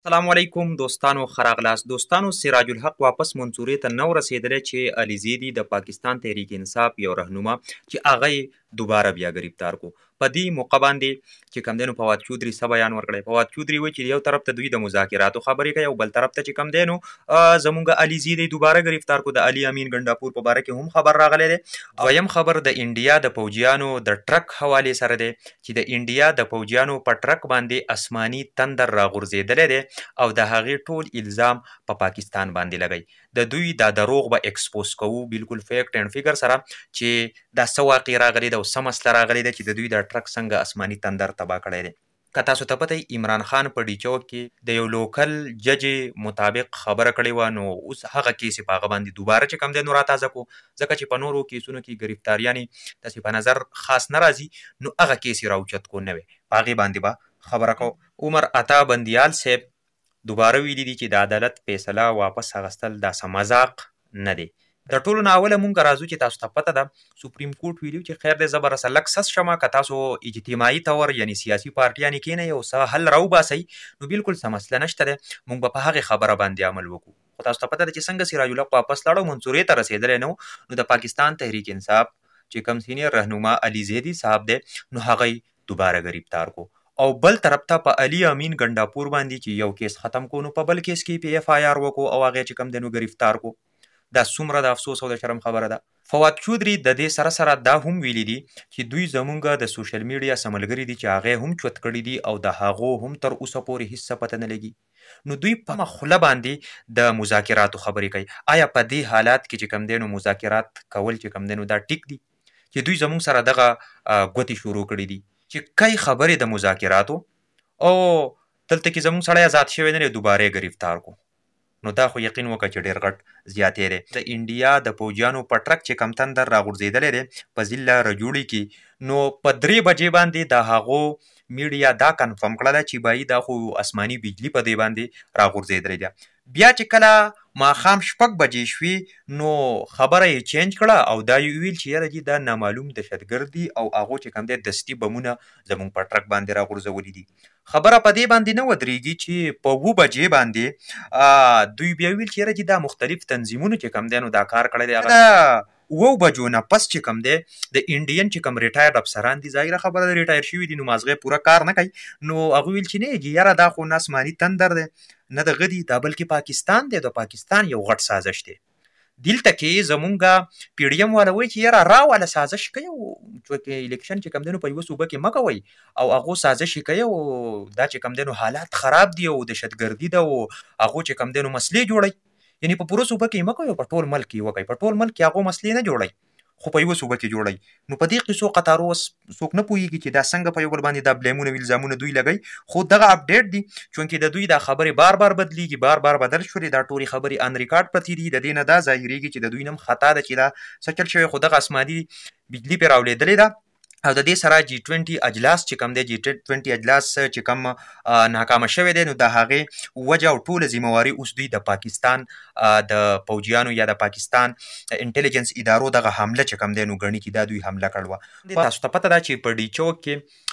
السلام علیکم دوستانو خراغلاس دوستانو سراج الحق واپس منصوري ته نو رسیدلی چې علیزیدی د پاکستان تحریک انصاف یو رهنما چې هغه دوباره بیا گرفتار کو په دې موقع باندې چې کم دینو فواد چودري څه بیان ورکړی فواد چودري وایي چې یو طرف ته دوی د مذاکراتو خبرې کوي او بل طرف ته چې کم دینو زمونږ علیزیدی دوباره گرفتار کو د علي امین ګنډاپور په باره کې هم خبر راغلی دی دویم خبر د انډیا د پوجیانو د ټرک حوالې سره دی چې د انډیا د پوجیانو په ټرک باندې اسماني تندر راغورځېدلی دی او د هغې ټول الزام په پاکستان باندې لګی د دوی دا دروغ به اکسپوز کوو بالکل فیکټ اینډ فیګر سره چې دا څه واقع راغلی ده او څه مسله راغلی ده چې د دوی دا ټرک څنګه اسماني تندر تباه کړی دی که تاسو ته پته عمران خان په ډیچوک کې د یو لوکل جج مطابق خبره کړې وه نو اوس هغه کیس په هغه باندې دوباره چې کم دی نو راتازه کو ځکه چې په نورو کیسونو کې ګرفتاریانې داسې په نظر خاص نه راځي نو هغه کیس یې راوچت کو نه وی په هغې باندې به خبره کو عمر عطا بندیال صاحب دوباره ویلي دي چې د عدالت فیصله واپس اخیستل دا څه مذاق نه دی د ټولو نه اوله مونږ راځو چې تاسو ته پته ده سپریم کورټ ویلي چې خیر دی زه به رسه لږ سس شمه که تاسو اجتماعي طور یعنی سیاسي پارټیانې کښېنئ او څه حل راوباسئ نو بالکل څه مسله نشته دی مونږ به په هغې خبره باندې عمل وکړو خو تاسو ته پته ده چې څنګه سراج الحق واپس لاړو منصورې ته رسېدلی نه نو د پاکستان تحریک انصاف چې کوم سینیر رهنما علي زیدي صاحب دی نو هغه دوباره گرفتار کو او بل طرف ته په علي امین ګنډاپور باندې چې یو کیس ختم کو نو په بل کیس کې پی اف آی آر وکړو او هغې چې کوم دی نو گرفتار کو دا څومره د افسوس او د شرم خبره ده فواد چودري د دې سره سره دا هم ویلي دي چې دوی زمونږ د سوشل میډیا څه ملګري دي چې هغې هم چوت کړي دي او د هغو هم تر اوسه پورې هېڅ څه پته نه لګي نو دوی په خوله باندې د مذاکراتو خبرې کوي آیا په دې حالات کې چې کم دی نو مذاکرات کول چې کم دی نو دا ټیک دي چې دوی زمونږ سره دغه ګوتې شروع کړي دي چې کوي خبرې د مذاکراتو او دلته کې زمونږ سړی آزاد شوی نه دی دوباره یې گرفتار کو نو دا خو یقین وکړه چې ډېر غټ زیاتې دی د انډیا د پوجیانو په ټرک چې کم تندر راغورځېدلی دی په ضلع رجوړي کې نو په 3 بجې باندې د هغو میډیا دا کنفرم کړله چې بایي دا خو اسماني بجلي په دې باندې راغورځېدلی دی بیا چې کله ماښام 6 بجې شوې نو خبره یې چینج کړه او دا یې ویل چې یاره جي دا نامعلوم دهشتګرد دي او هغو چې کوم دی دستي بمونه زموږ په ټرک باندې راغورځولي دي خبره په دې باندې نه ودرېږي چې په 7 بجې باندې دوی بیا ویل چې یاره جي دا مختلف تنظیمونو چې کوم دی نو دا کار کړی دی هغه 7 بجو نه پس چې کوم دی د انډین چې کوم ریټایر افسران دي ظاهره خبره ده ریټایر شوي دي نو مازغې پوره کار نه کوي نو هغوی ویل چې نه یاره دا خو نه اسماني تندر دی نه دغه دي دا بلکې پاکستان دی د پاکستان یو غټ سازش دی دلته کې زمونږ پی ډي ایم والا وایي چې یاره راواله سازش کوي او الیکشن چې کوم دی نو په یوه صوبه کې مه کوئ او هغو سازش یې کوي او دا چې کوم دی نو حالات خراب دي او دهشتګردي ده او هغو چې کوم دی نو مسلې جوړوي یعنی په پوره صوبه کې یې مه کوئ او په ټول ملک کې یې وکئ په ټول ملک کې هغو مسلې نه جوړوي خو په یوه صوبه کې جوړوي نو په دې قصو قطارو اوس څوک نه پوهېږي چې دا څنګه په یو بل باندې دا بلیمونه او الزامونه دوی لګوي خو دغه اپډیټ دي چونکې د دوی دا خبرې بار بار بدلیږي بار بار بدل شولې دا ټولې خبرې ان ریکارډ پرتې دي د دې نه دا ظاهرېږي چې د دوی نم خطا ده چې دا څه چل شوی خو دغه اسماني بجلي پرې راولېدلې ده او د دې سره G20 اجلاس چې کوم دی G20 اجلاس چې کوم ناکامه شوی دی نو د هغې وجه او ټوله ذمهواري اوس دوی د پاکستان د پوجیانو یا د پاکستان انټیلیجنس ادارو دغه حمله چې کوم دی نو ګڼي چې دا دوی حمله کړې وه تاسو ته پته ده چې په ډیچوک کې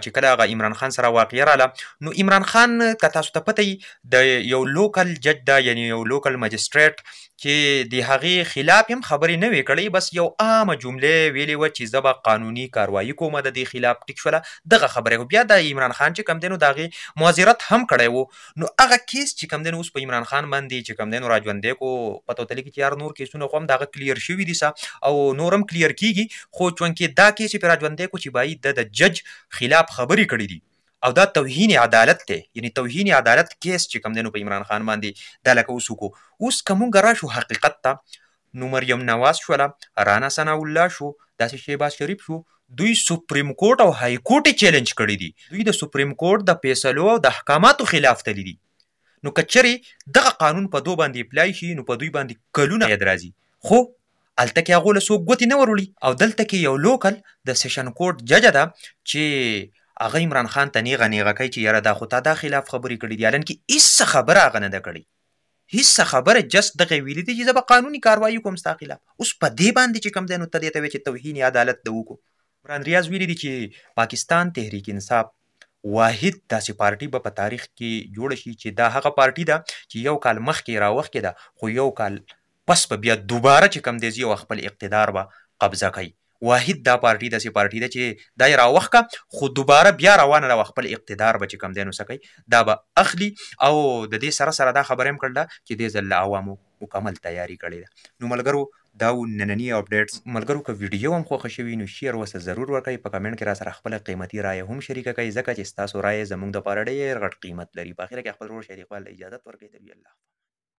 چې کله هغه عمران خان سره واقعه راله نو عمران خان که تاسو ته پته وي د یو لوکل جج ده یعنی یو لوکل مجسټریټ چې د هغې خلاف هم خبرې نه وې کړی بس یو عامه جملې ویلې وه چې زه به قانوني کاروایي کوم د دې خلاف ټیک شوله دغه خبره بیا د عمران خان چې کوم دی نو د هغې معذرت هم کړی و نو هغه کیس چې کوم دی نو اوس په عمران خان باندې چې کوم دی نو راژوندی کو پته ورته لګي چې یار نور کیسونه خو هم د هغه کلیر شوي دي او نور هم کلیر کیږي خو چونکې دا کیس یې پرې راژوندی کو چې باید د جج خلاف خبرې کړي دي او دا توهین عدالت دی یعنی توهین عدالت کیس چې کوم دی نو په عمران خان باندې دا لکه اوس وکړو اوس که مونږ راشو حقیقت ته نو مریم نواز شوله رانا ثناء الله شو داسې شهباز شریف شو دوی سپریم کورټ او های کورټ یې چیلنج کړي دي دوی د سپریم کورټ د فیصلو او د احکاماتو خلاف تللی دي نو که چېرې دغه قانون په دو باندې اپلای شي نو په دوی باندې کلونه ید راځي خو هلته کې هغو له څوک ګوتې نه وروړي او دلته کې یو لوکل د سیشن کورټ ججه ده چې هغه عمران خان ته نیغه نیغه کوي چې یاره دا خو تا دا خلاف خبرې کړي دي حالانکې هېڅ خبره هغه نه ده کړې هېڅ خبره جست دغه ویلي دي چې زه به قانوني کاروایي کوم ستا خلاف اوس په دې باندې چې کوم دی نو ته دې ته وایې چې توهین عدالت ده وکړو عمران ریاض ویلي دي چې پاکستان تحریک انصاف واحد داسې پارټي به په تاریخ کې جوړه شي چې دا هغه پارټي ده چې یو کال مخکې راوخکې ده، خو یو کال پس به بیا دوباره چې کوم دی ځي او خپل اقتدار به قبضه کوي. واحد دا پارټي داسې پارټي ده چې دا یې راوخکه خو دوباره بیا روانه ده او خپل اقتدار به چې کوم دی نو څه کوي، دا به اخلي. او د دې سره سره دا خبره هم کړله چې دې ځل له عوامو مکمل تیاری کړې ده. نو ملګرو دا و نننی اپډیټس. ملګرو که ویډیو هم خوښه شوي نو شیر ورسره ضرور ورکړئ، په کمنټ کې را سره خپله قیمتي رایه هم شریکه کړئ، ځکه چې ستاسو رایه زموږ دپاره ډېر غټ قیمت لري. په اخره کې خپل ورور شهید اقبال ته اجازت ورکړئ. تر بیا الله.